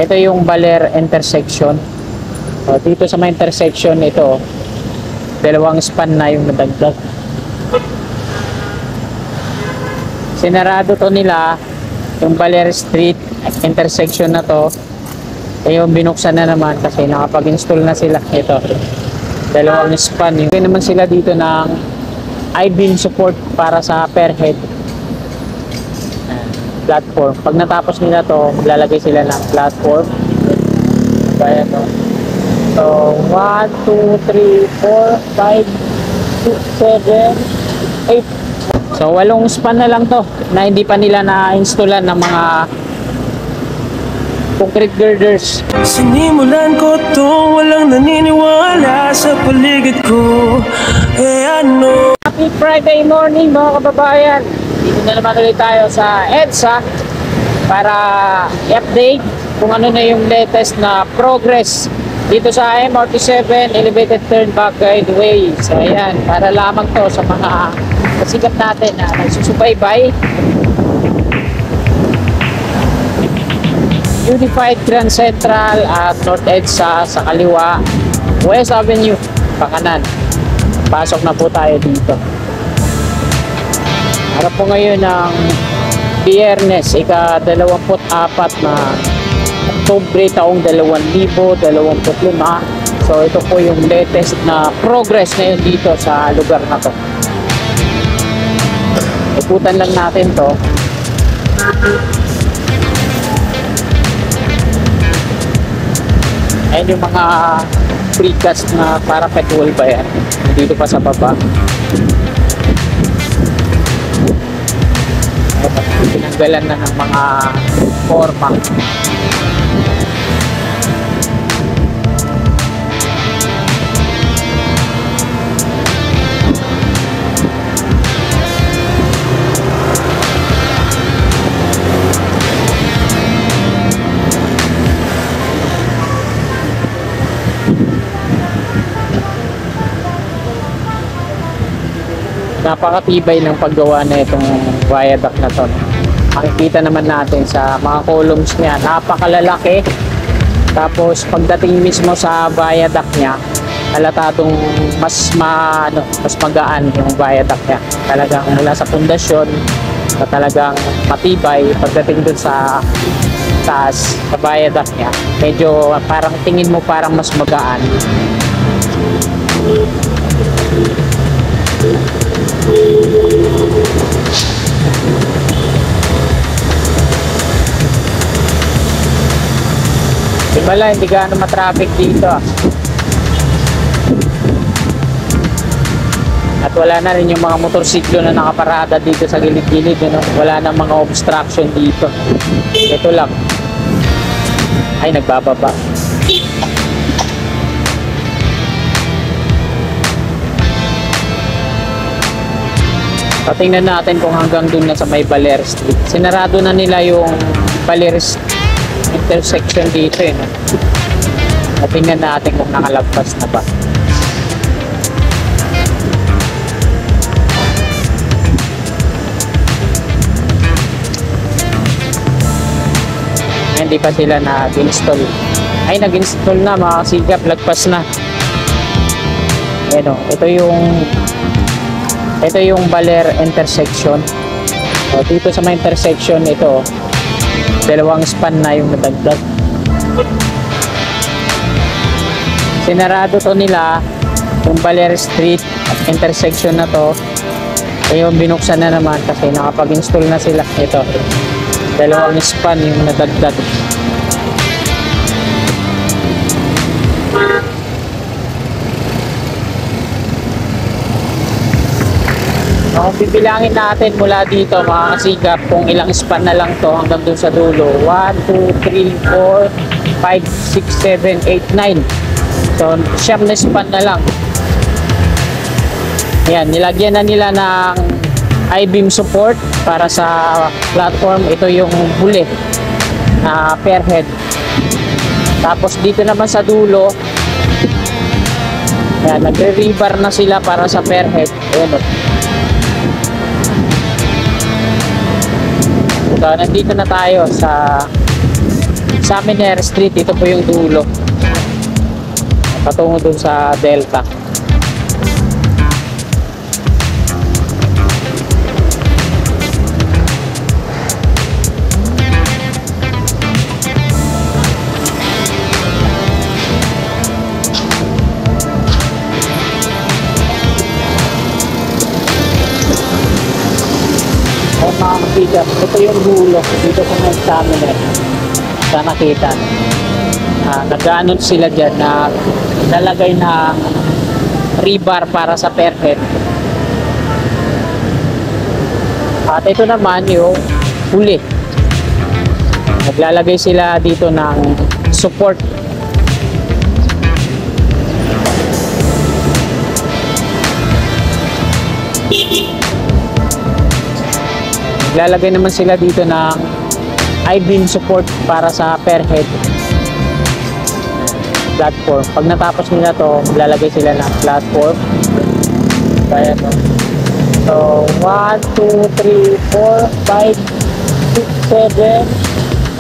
Ito yung Baler intersection. So, dito sa may intersection ito, dalawang span na yung nadagdag. Sinarado to nila yung Baler Street intersection na to. Yung binuksan na naman kasi nakapag-install na sila. Ito, dalawang span. Yung naman sila dito ng I-beam support para sa per head platform. Pag natapos nila to, maglalagay sila ng platform. Kaya to. So, 1, 2, 3, 4, 5, 6, 7, 8. So, 8 span na lang to na hindi pa nila na-installan ng mga concrete girders. Sinimulan ko to, walang naniniwala sa paligid ko. Ano? Happy Friday morning mga kababayan. Dito na naman ulit tayo sa EDSA para i-update kung ano na yung latest na progress dito sa MRT7 Elevated Turnback Guideway. So ayan, para lamang to sa mga kasikat natin na nagsusubaybay. Unified Grand Central at North EDSA sa kaliwa, West Avenue pakanan. Pasok na po tayo dito. Harap po ngayon ng Biyernes, ika-24 na Oktubre taong 2025. So ito po yung latest na progress ngayon dito sa lugar na to. Ikutan lang natin to. Ayan yung mga precast na parapet wall ba yan. Dito pa sa baba. Pinanggalan na ng mga forma. Napakatibay ng paggawa na itong viaduct na to. Makikita naman natin sa mga columns niya, napakalalaki. Tapos pagdating mismo sa viaduct niya, halatadong mas magaan yung viaduct niya. Talagang mula sa pundasyon na talagang matibay. Pagdating dun sa taas, sa viaduct niya, medyo parang tingin mo parang mas magaan. Bala, hindi gaano matraffic dito. At wala na rin yung mga motorsiklo na nakaparada dito sa gilid-gilid. Wala na mga obstruction dito. Ito lang. Ay, nagbababa. Tingnan natin kung hanggang dun na sa may Baler Street. Sinarado na nila yung Baler intersection dito eh. Tingnan natin kung nakalagpas na ba. Hindi pa sila nag-install. Ay, nag-install na mga kasigap. Lagpas na. Ayan o. Ito yung Baler intersection. So, dito sa may intersection ito, dalawang span na yung nadagdag. Sinarado to nila yung Baler Street intersection na to. Yung binuksan na naman kasi nakapag-install na sila. Ito, dalawang span yung nadagdag. Kung bibilangin natin mula dito mga kasigap kung ilang span na lang to hanggang dun sa dulo. 1, 2, 3, 4, 5, 6, 7, 8, 9. So siyam na span na lang. Ayan, nilagyan na nila ng I-beam support para sa platform. Ito yung huli na per head. Tapos dito naman sa dulo, ayan, nagre-rebar na sila para sa per head. Ayan, so, nandito na tayo sa Examiner Street, ito po yung dulo. Patungo dun sa Delta. Mga kapigap, ito yung dulo dito sa may examiner sa nakita nag-aanon sila dyan na lalagay na rebar para sa per head. At ito naman yung huli, naglalagay sila dito ng support. Lalagay naman sila dito ng I-beam support para sa per head platform. Pag natapos nila to, lalagay sila ng platform. Kaya to. So, 1, 2, 3, 4, 5, 6, 7,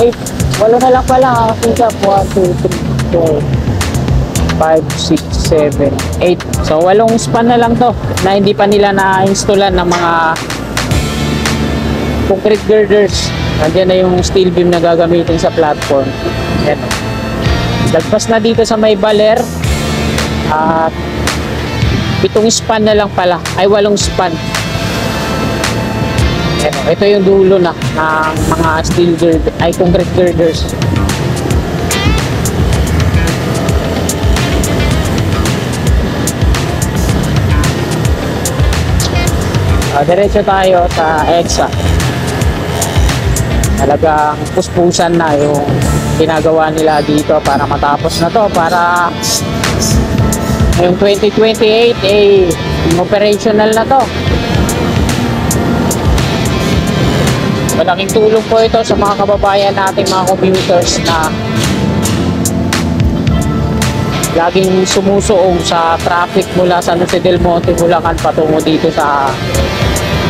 8. Walo na lang pala. Think up. 1, 2, 3, 4, 5, 6, 7, 8. So, 8 span na lang to na hindi pa nila na-installan ng mga concrete girders. Nandiyan na yung steel beam na gagamitin sa platform. Ayan. Lagpas na dito sa may baler. At 7 span na lang pala. Ay 8 span. Ayan. Ito yung dulo na ng mga steel girder, ay concrete girders. Diretso tayo sa EXA. Talagang puspusan na yung ginagawa nila dito para matapos na to, para yung 2028 operational na to. Malaking tulong po ito sa mga kababayan nating mga commuters na laging sumusuong sa traffic mula San Jose del Monte, Bulacan patungo dito sa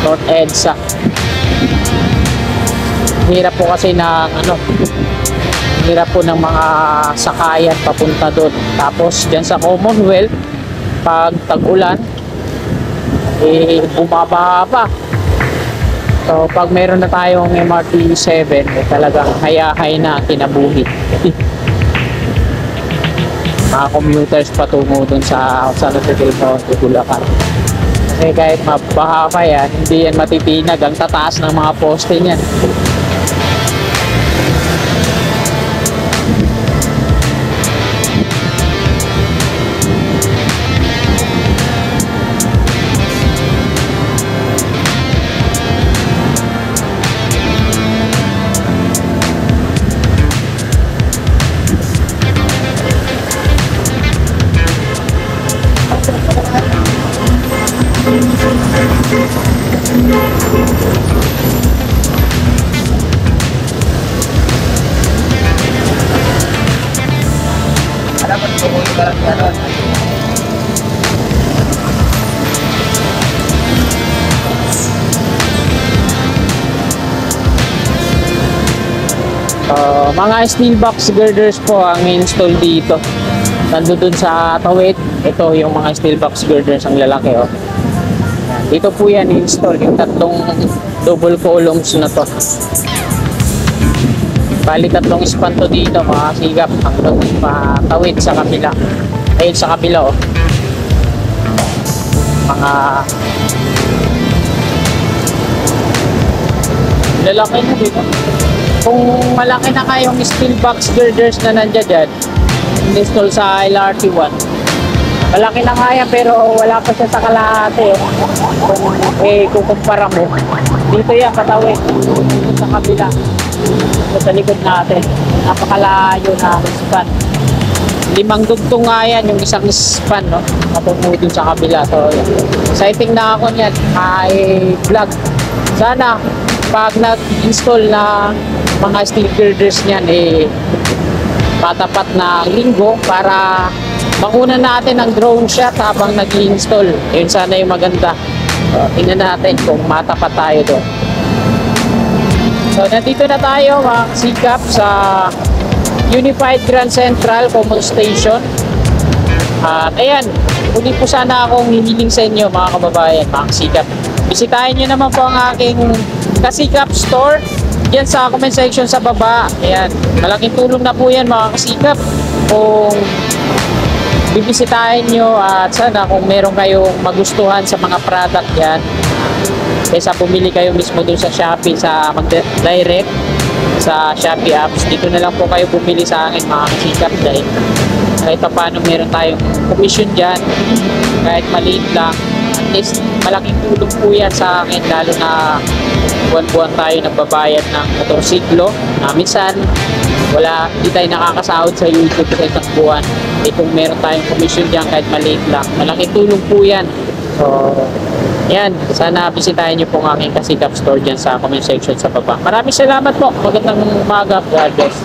North EDSA. Hirap po kasi ng hirap po ng mga sakayan papunta doon. Tapos dyan sa Commonwealth, pag tag-ulan, bumaba pa. So pag meron na tayong MRT 7, talagang hayahay na kinabuhi. Mga commuters patungo doon sa San Jose del Monte, Bulacan. Kasi kahit mabaha pa yan, hindi yan matitinag ang tataas ng mga poste niyan. Mga steel box girders po ang install dito. Nandun sa tawid, ito yung mga steel box girders ang lalaki. Oh. Dito po yan install yung tatlong double columns na to. Bali tatlong span to dito, mga sigap hanggang patawid sa kabila. Ayun sa kabila, oh. Mga lalaki na dito. Kung malaki na kayong steel box girders na nandiyan dyan, install sa LRT1, malaki na kaya pero wala pa siya sa kalahati. Kung kumpara mo, dito yan katawid, dito sa kabila, dito sa likod natin, napakalayo na span. 5 dugtong nga yan, yung isang span, no? Matungo dun sa kabila. So, exciting na ako niyan, ay vlog. Sana pag nag-install na mga steel girders niyan, patapat na linggo para makuna natin ang drone shot habang nag-install. Yun sana yung maganda. Tingnan natin kung matapat tayo doon. So nandito na tayo mga sikap sa Unified Grand Central Common Station. At ayan, muli po sana akong hihiling sa inyo mga kababayan, mga kasikap. Bisitahin nyo naman po ang aking Kasikap Store yan sa comment section sa baba. Ayan, malaking tulong na po yan mga kasikap kung bibisitahin nyo, at sana kung meron kayong magustuhan sa mga product yan, kaysa pumili kayo mismo dun sa Shopee, sa mag-direct sa Shopee apps, dito na lang po kayo bumili sa akin mga kasikap, dahil kahit pa paano meron tayong commission dyan, kahit maliit lang, at least malaking tulong po yan sa akin, lalo na buwan-buwan tayo nagbabayad ng motorsiklo na minsan hindi tayo nakakasahod sa YouTube sa isang buwan. Kung meron tayong commission dyan kahit maliit lang, malaking tulong po yan. So yan, sana bisitahin nyo po ang aking Kasikap Store dyan sa comment section sa baba. Maraming salamat po, magandang umaga, God bless.